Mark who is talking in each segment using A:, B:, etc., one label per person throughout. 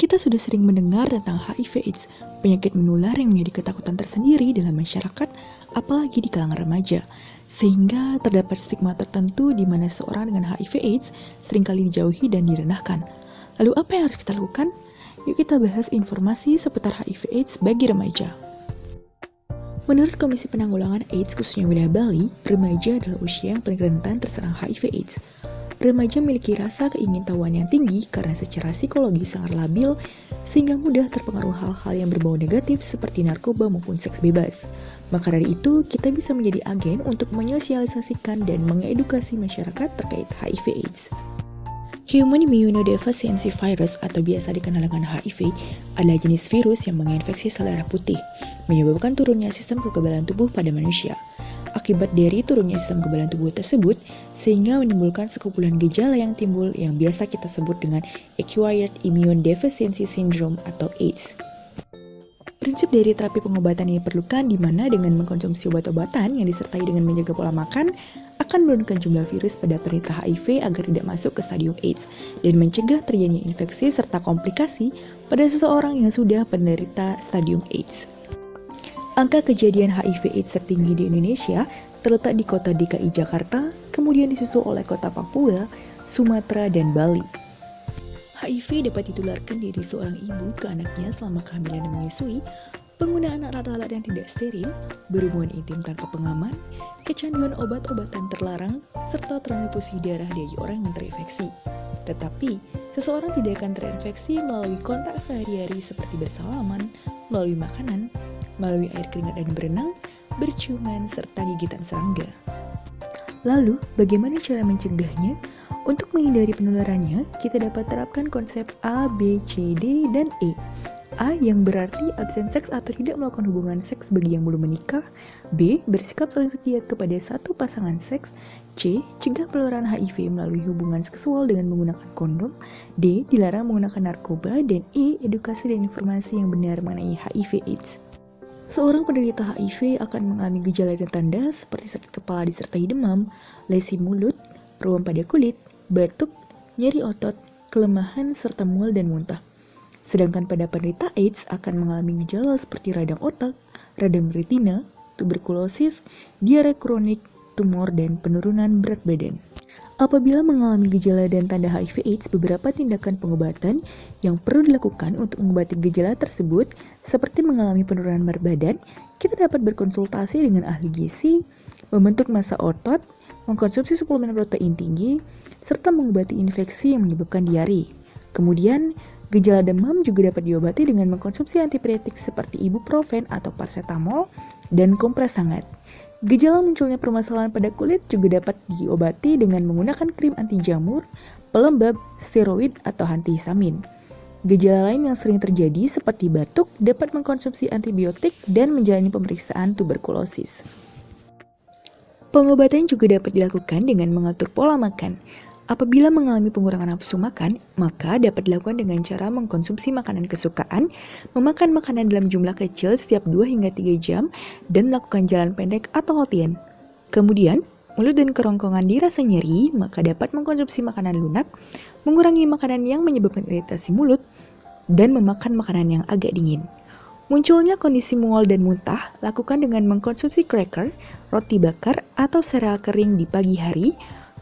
A: Kita sudah sering mendengar tentang HIV/AIDS, penyakit menular yang menjadi ketakutan tersendiri dalam masyarakat, apalagi di kalangan remaja. Sehingga terdapat stigma tertentu di mana seorang dengan HIV/AIDS seringkali dijauhi dan direndahkan. Lalu apa yang harus kita lakukan? Yuk kita bahas informasi seputar HIV/AIDS bagi remaja. Menurut Komisi Penanggulangan AIDS khususnya wilayah Bali, remaja adalah usia yang paling rentan terserang HIV/AIDS. Remaja memiliki rasa keingintahuan yang tinggi karena secara psikologis sangat labil sehingga mudah terpengaruh hal-hal yang berbau negatif seperti narkoba maupun seks bebas. Maka dari itu, kita bisa menjadi agen untuk menyosialisasikan dan mengedukasi masyarakat terkait HIV/AIDS. Human Immunodeficiency Virus atau biasa dikenal dengan HIV adalah jenis virus yang menginfeksi sel darah putih, menyebabkan turunnya sistem kekebalan tubuh pada manusia. Akibat dari turunnya sistem kekebalan tubuh tersebut, sehingga menimbulkan sekumpulan gejala yang timbul yang biasa kita sebut dengan Acquired Immune Deficiency Syndrome atau AIDS. Prinsip dari terapi pengobatan ini diperlukan di mana dengan mengkonsumsi obat-obatan yang disertai dengan menjaga pola makan akan menurunkan jumlah virus pada penderita HIV agar tidak masuk ke stadium AIDS dan mencegah terjadinya infeksi serta komplikasi pada seseorang yang sudah penderita stadium AIDS. Angka kejadian HIV/AIDS tertinggi di Indonesia terletak di kota DKI Jakarta, kemudian disusul oleh kota Papua, Sumatera, dan Bali. HIV dapat ditularkan dari seorang ibu ke anaknya selama kehamilan dan menyusui, penggunaan alat-alat yang tidak steril, berhubungan intim tanpa pengaman, kecanduan obat-obatan terlarang, serta transfusi darah dari orang yang terinfeksi. Tetapi, seseorang tidak akan terinfeksi melalui kontak sehari-hari seperti bersalaman, melalui makanan, melalui air keringat dan berenang, berciuman, serta gigitan serangga. Lalu, bagaimana cara mencegahnya? Untuk menghindari penularannya, kita dapat terapkan konsep A, B, C, D, dan E. A yang berarti absen seks atau tidak melakukan hubungan seks bagi yang belum menikah. B, bersikap saling setia kepada satu pasangan seks. C, cegah penularan HIV melalui hubungan seksual dengan menggunakan kondom. D, dilarang menggunakan narkoba. Dan E, edukasi dan informasi yang benar mengenai HIV/AIDS. Seorang penderita HIV akan mengalami gejala dan tanda seperti sakit kepala disertai demam, lesi mulut, ruam pada kulit, batuk, nyeri otot, kelemahan, serta mual dan muntah. Sedangkan pada penderita AIDS akan mengalami gejala seperti radang otak, radang retina, tuberkulosis, diare kronik, tumor, dan penurunan berat badan. Apabila mengalami gejala dan tanda HIV/AIDS, beberapa tindakan pengobatan yang perlu dilakukan untuk mengobati gejala tersebut, seperti mengalami penurunan berat badan, kita dapat berkonsultasi dengan ahli gizi, membentuk massa otot, mengkonsumsi suplemen protein tinggi, serta mengobati infeksi yang menyebabkan diare. Kemudian, gejala demam juga dapat diobati dengan mengkonsumsi antipiretik seperti ibuprofen atau paracetamol dan kompres hangat. Gejala munculnya permasalahan pada kulit juga dapat diobati dengan menggunakan krim anti jamur, pelembab, steroid, atau antihistamin. Gejala lain yang sering terjadi seperti batuk dapat mengkonsumsi antibiotik dan menjalani pemeriksaan tuberkulosis. Pengobatan juga dapat dilakukan dengan mengatur pola makan. Apabila mengalami pengurangan nafsu makan, maka dapat dilakukan dengan cara mengkonsumsi makanan kesukaan, memakan makanan dalam jumlah kecil setiap 2 hingga 3 jam, dan melakukan jalan pendek atau latihan. Kemudian, mulut dan kerongkongan dirasa nyeri, maka dapat mengkonsumsi makanan lunak, mengurangi makanan yang menyebabkan iritasi mulut, dan memakan makanan yang agak dingin. Munculnya kondisi mual dan muntah, lakukan dengan mengkonsumsi cracker, roti bakar, atau sereal kering di pagi hari,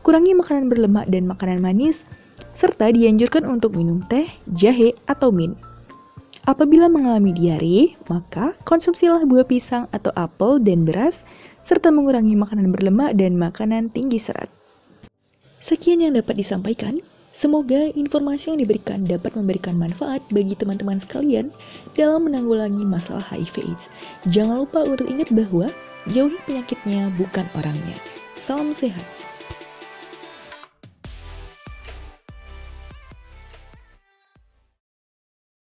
A: kurangi makanan berlemak dan makanan manis, serta dianjurkan untuk minum teh, jahe, atau mint. Apabila mengalami diare, maka konsumsilah buah pisang atau apel dan beras, serta mengurangi makanan berlemak dan makanan tinggi serat. Sekian yang dapat disampaikan. Semoga informasi yang diberikan dapat memberikan manfaat bagi teman-teman sekalian dalam menanggulangi masalah HIV/AIDS. Jangan lupa untuk ingat bahwa jauhi penyakitnya bukan orangnya. Salam sehat.